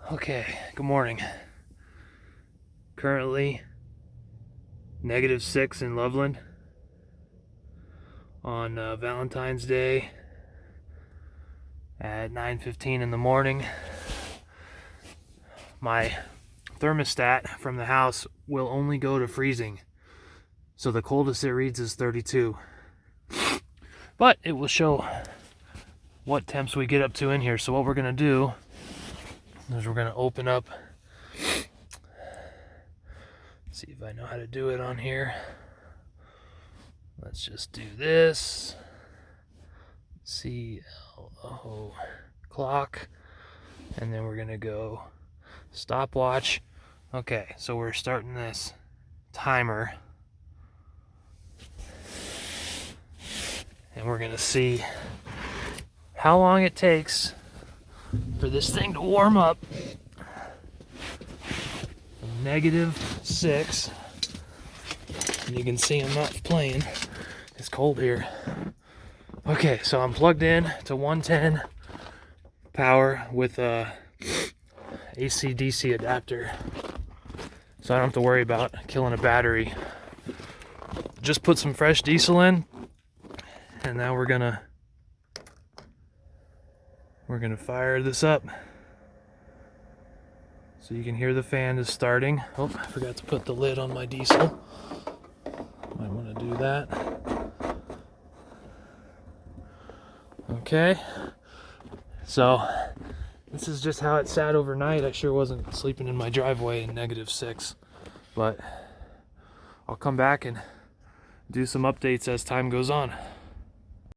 Okay, good morning. Currently -6 in Loveland on Valentine's Day at 9:15 in the morning. My thermostat from the house will only go to freezing, so the coldest it reads is 32. But it will show what temps we get up to in here. So what we're gonna do is we're gonna open up, see if I know how to do it on here. Let's just do this. CLO clock, and then we're gonna go stopwatch. Okay, so we're starting this timer, and we're gonna see how long it takes for this thing to warm up. -6, and you can see I'm not playing. It's cold here. Okay, so I'm plugged in to 110 power with a AC/DC adapter, so I don't have to worry about killing a battery. Just put some fresh diesel in, and now we're gonna fire this up so you can hear the fan is starting. Oh, I forgot to put the lid on my diesel. Might want to do that. Okay, so this is just how it sat overnight. I sure wasn't sleeping in my driveway in -6, but I'll come back and do some updates as time goes on.